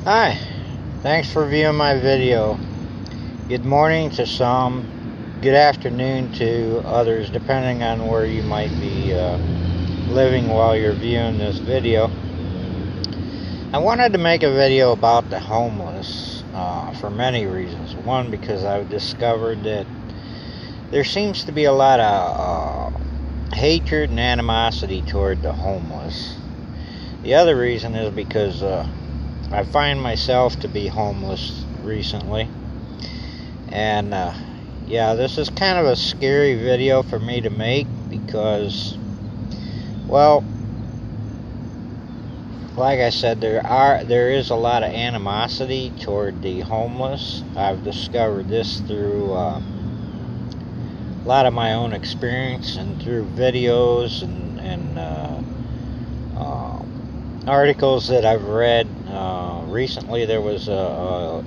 Hi, thanks for viewing my video. Good morning to some, good afternoon to others, depending on where you might be living while you're viewing this video. I wanted to make a video about the homeless for many reasons. One, because I've discovered that there seems to be a lot of hatred and animosity toward the homeless. The other reason is because I find myself to be homeless recently, and yeah, this is kind of a scary video for me to make because, well, like I said, there is a lot of animosity toward the homeless. I've discovered this through a lot of my own experience and through videos and articles that I've read. Recently there was a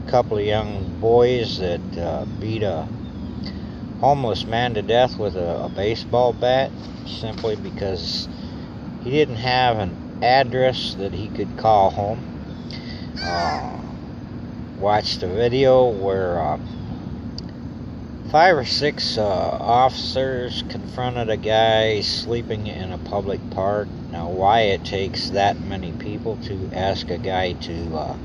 couple of young boys that beat a homeless man to death with a baseball bat simply because he didn't have an address that he could call home. Watched a video where 5 or 6 officers confronted a guy sleeping in a public park. Now, why it takes that many people to ask a guy to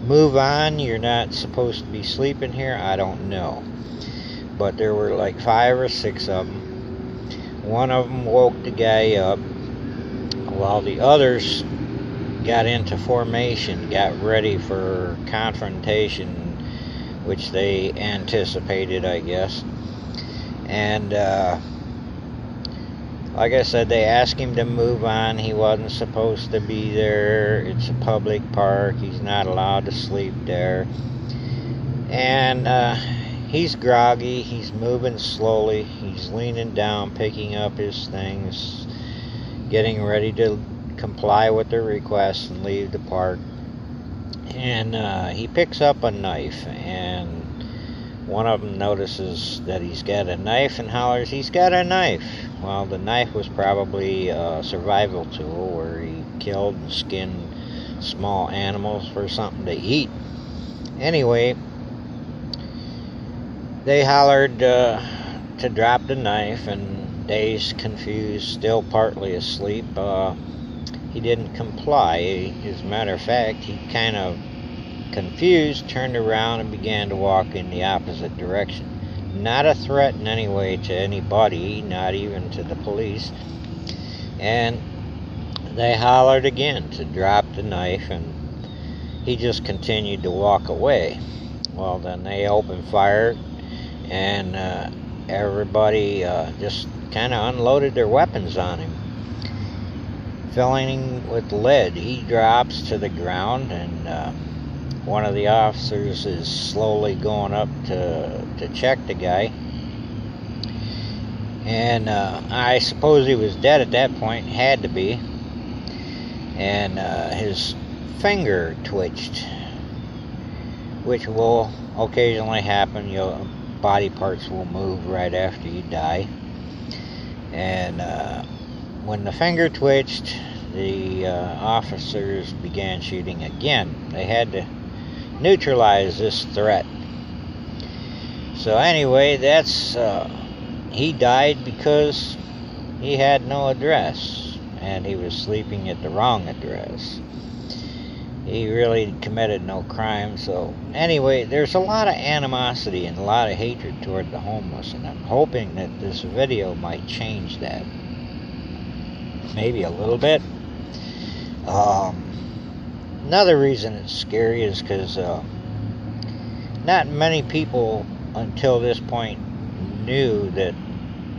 move on, you're not supposed to be sleeping here, I don't know. But there were like 5 or 6 of them. One of them woke the guy up while the others got into formation, got ready for confrontation, which they anticipated, I guess. And like I said, they asked him to move on. He wasn't supposed to be there. It's a public park. He's not allowed to sleep there. And he's groggy. He's moving slowly. He's leaning down, picking up his things, getting ready to comply with their request and leave the park. And he picks up a knife, and one of them notices that he's got a knife and hollers, "He's got a knife." Well, the knife was probably a survival tool where he killed and skinned small animals for something to eat. Anyway, they hollered to drop the knife, and dazed, confused, still partly asleep, he didn't comply. As a matter of fact, he kind of confused, turned around and began to walk in the opposite direction. Not a threat in any way to anybody, not even to the police. And they hollered again to drop the knife, and he just continued to walk away. Well, then they opened fire, and everybody just kind of unloaded their weapons on him, filling him with lead. He drops to the ground, and one of the officers is slowly going up to check the guy. And I suppose he was dead at that point, had to be. And his finger twitched, which will occasionally happen. Your body parts will move right after you die. And when the finger twitched, the officers began shooting again. They had to neutralize this threat. So anyway, that's he died because he had no address, and he was sleeping at the wrong address. He really committed no crime. So anyway, there's a lot of animosity and a lot of hatred toward the homeless, and I'm hoping that this video might change that. Maybe a little bit. Another reason it's scary is because not many people until this point knew that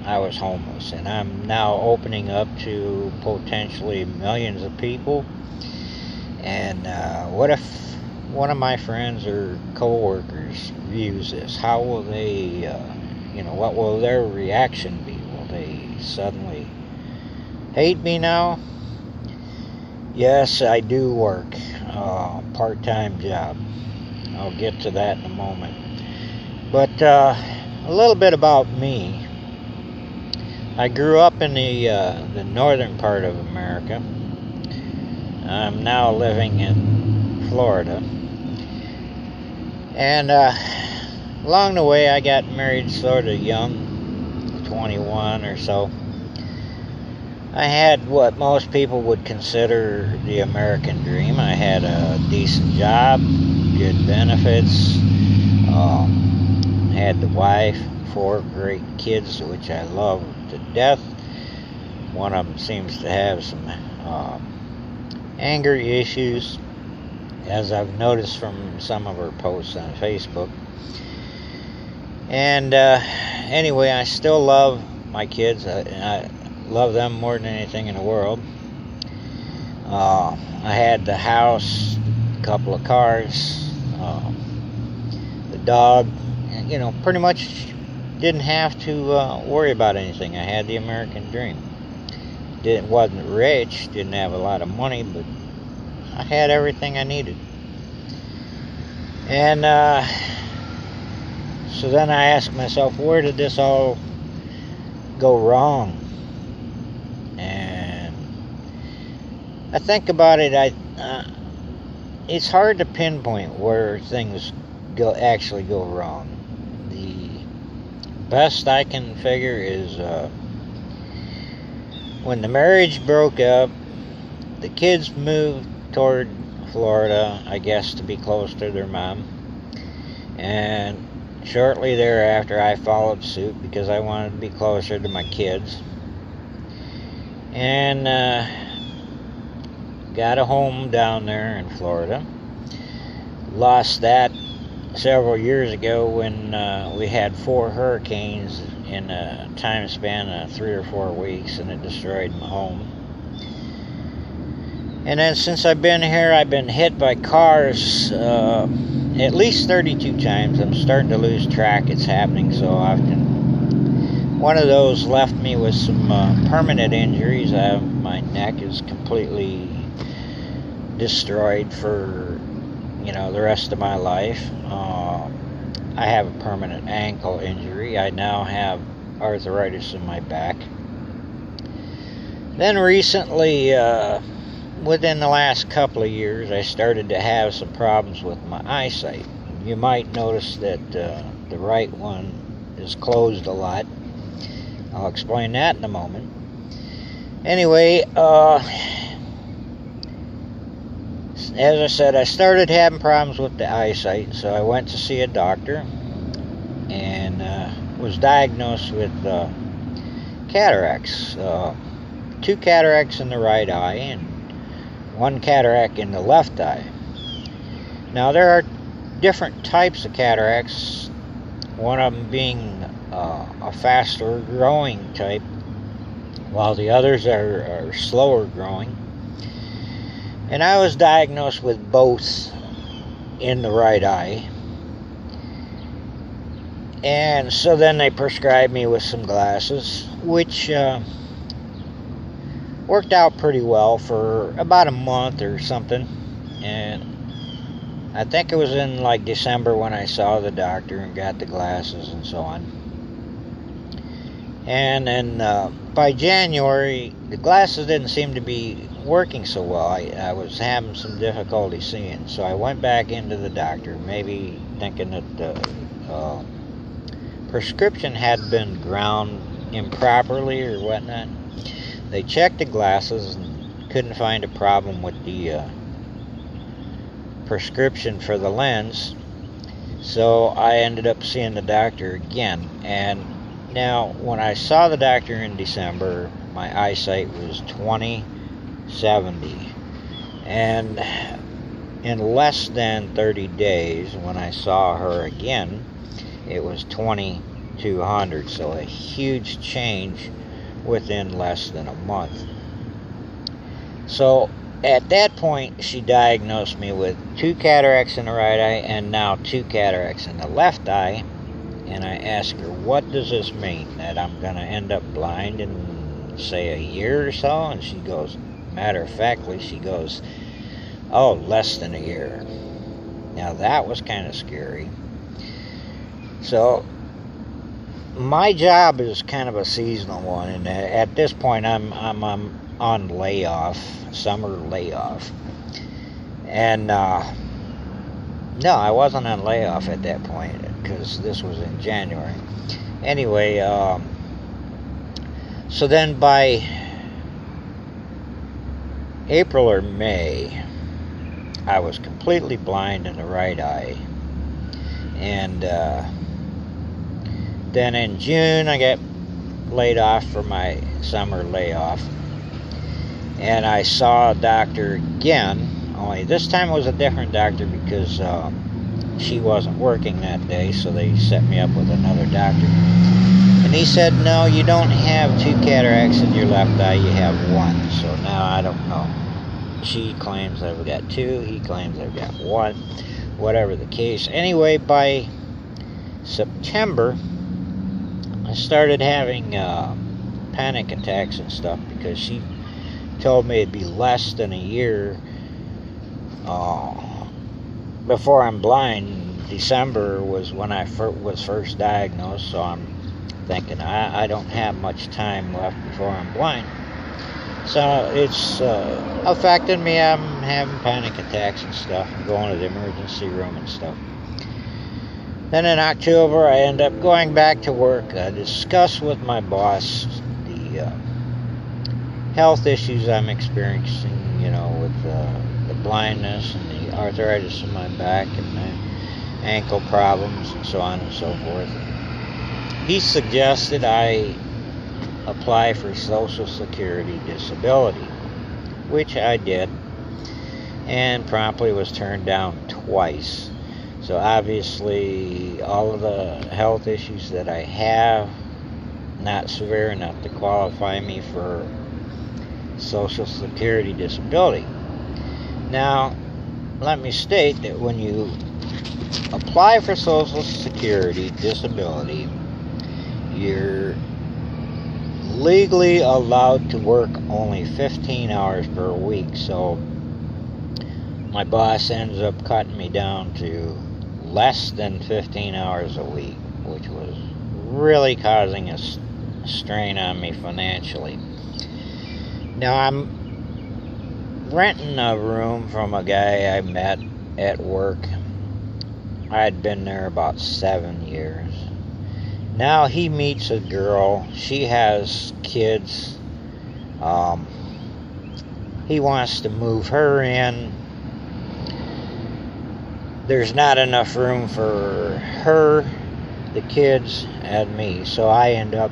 I was homeless, and I'm now opening up to potentially millions of people. And what if one of my friends or co-workers views this? How will they, what will their reaction be? Will they suddenly hate me now? Yes, I do work a part-time job. I'll get to that in a moment. But a little bit about me. I grew up in the northern part of America. I'm now living in Florida. And along the way, I got married sort of young, 21 or so. I had what most people would consider the American dream. I had a decent job, good benefits, had the wife, 4 great kids, which I love to death. One of them seems to have some anger issues, as I've noticed from some of her posts on Facebook. And anyway, I still love my kids. I love them more than anything in the world. I had the house, a couple of cars, the dog. You know, pretty much didn't have to worry about anything. I had the American dream. Wasn't rich, didn't have a lot of money, but I had everything I needed. And so then I asked myself, where did this all go wrong? And I think about it. It's hard to pinpoint where things actually go wrong. The best I can figure is when the marriage broke up, the kids moved toward Florida, I guess, to be close to their mom. And shortly thereafter, I followed suit because I wanted to be closer to my kids. And got a home down there in Florida. Lost that several years ago when we had 4 hurricanes in a time span of 3 or 4 weeks, and it destroyed my home. And then since I've been here, I've been hit by cars at least 32 times. I'm starting to lose track. It's happening so often. One of those left me with some permanent injuries. My neck is completely destroyed for the rest of my life. I have a permanent ankle injury. I now have arthritis in my back. Then recently, within the last couple of years, I started to have some problems with my eyesight. You might notice that the right one is closed a lot. I'll explain that in a moment. Anyway, as I said, I started having problems with the eyesight, so I went to see a doctor and was diagnosed with cataracts. 2 cataracts in the right eye and 1 cataract in the left eye. Now, there are different types of cataracts, one of them being a faster growing type, while the others are slower growing. And I was diagnosed with both in the right eye. And so then they prescribed me with some glasses, which worked out pretty well for about a month or something. And I think it was in like December when I saw the doctor and got the glasses and so on. And then by January, the glasses didn't seem to be working so well. I was having some difficulty seeing. So I went back into the doctor, maybe thinking that the prescription had been ground improperly or whatnot. They checked the glasses and couldn't find a problem with the prescription for the lens. So I ended up seeing the doctor again. And now, when I saw the doctor in December, my eyesight was 20/70. And in less than 30 days, when I saw her again, it was 20/200. So a huge change within less than a month. So at that point, she diagnosed me with 2 cataracts in the right eye and now 2 cataracts in the left eye. And I asked her, what does this mean? That I'm going to end up blind in, say, a year or so? And she goes, matter of factly, she goes, oh, less than a year. Now that was kind of scary. So my job is kind of a seasonal one, and at this point I'm on layoff, summer layoff. And no, I wasn't on layoff at that point because this was in January. Anyway, so then by April or May, I was completely blind in the right eye. And then in June, I got laid off for my summer layoff. And I saw a doctor again, only this time it was a different doctor because she wasn't working that day, so they set me up with another doctor. And he said, no, you don't have 2 cataracts in your left eye, you have 1. So now I don't know. She claims I've got 2, he claims I've got 1, whatever the case. Anyway, by September, I started having panic attacks and stuff because she told me it'd be less than a year before I'm blind. December was when I was first diagnosed, so I'm thinking I don't have much time left before I'm blind. So it's affected me. I'm having panic attacks and stuff. I'm going to the emergency room and stuff. Then in October, I end up going back to work. I discuss with my boss the health issues I'm experiencing, with the blindness and the arthritis in my back and my ankle problems and so on and so forth. He suggested I apply for Social Security disability, which I did, and promptly was turned down twice. So obviously all of the health issues that I have, not severe enough to qualify me for Social Security disability. Now, let me state that when you apply for Social Security disability, you're legally allowed to work only 15 hours per week. So my boss ends up cutting me down to less than 15 hours a week, which was really causing a strain on me financially. Now I'm renting a room from a guy I met at work. I had been there about 7 years. Now he meets a girl. She has kids. He wants to move her in. There's not enough room for her, the kids, and me. So I end up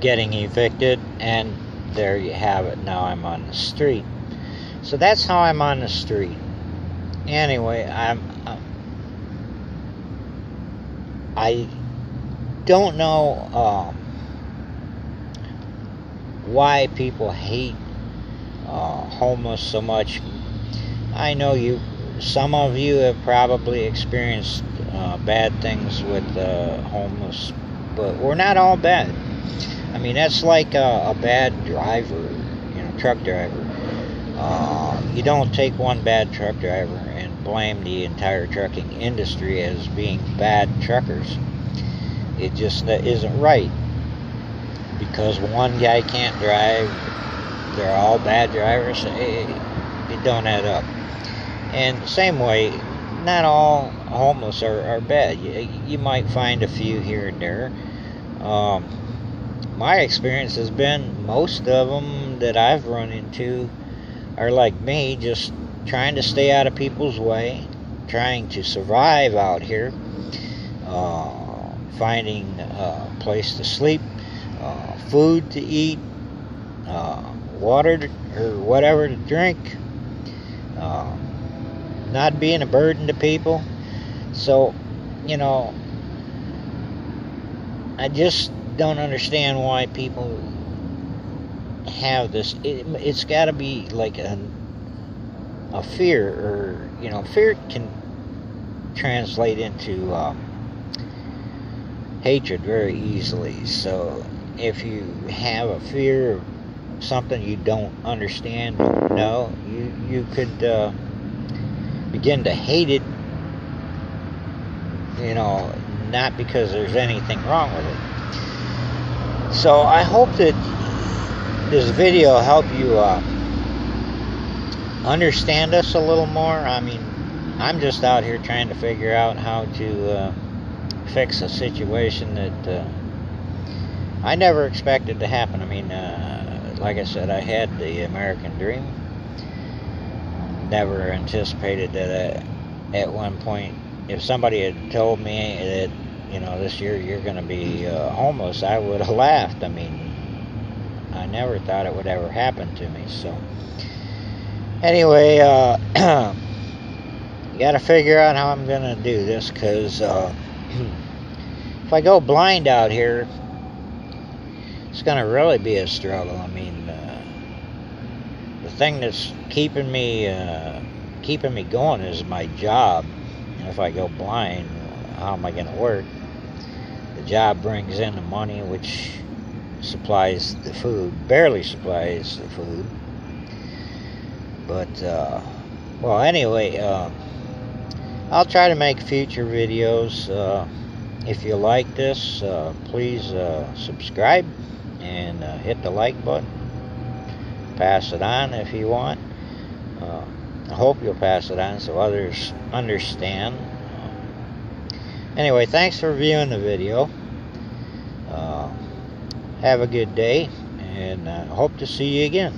getting evicted, and there you have it. Now I'm on the street. So that's how I'm on the street. Anyway, I don't know why people hate homeless so much. I know some of you have probably experienced bad things with homeless, but we're not all bad. I mean, that's like a bad driver, truck driver. You don't take one bad truck driver and blame the entire trucking industry as being bad truckers. It just isn't right. Because one guy can't drive, they're all bad drivers. It don't add up. And the same way, not all homeless are bad. You might find a few here and there. My experience has been most of them that I've run into are like me, just trying to stay out of people's way, trying to survive out here, finding a place to sleep, food to eat, water or whatever to drink, not being a burden to people. So, I just don't understand why people have this. It's got to be like a fear, or fear can translate into hatred very easily. So if you have a fear of something you don't understand, you could begin to hate it, not because there's anything wrong with it. So I hope that this video helped you understand us a little more. I mean, I'm just out here trying to figure out how to fix a situation that I never expected to happen. I mean, like I said, I had the American dream. Never anticipated that at one point, if somebody had told me that, you know, this year you're going to be homeless, I would have laughed. I mean, I never thought it would ever happen to me. So anyway, got to figure out how I'm going to do this, because if I go blind out here, it's going to really be a struggle. I mean, the thing that's keeping me going is my job. And if I go blind, how am I going to work? The job brings in the money, which supplies the food, barely supplies the food. But well, anyway, I'll try to make future videos. If you like this, please subscribe and hit the like button. Pass it on if you want. I hope you'll pass it on so others understand. Anyway, thanks for viewing the video. Have a good day, and I hope to see you again.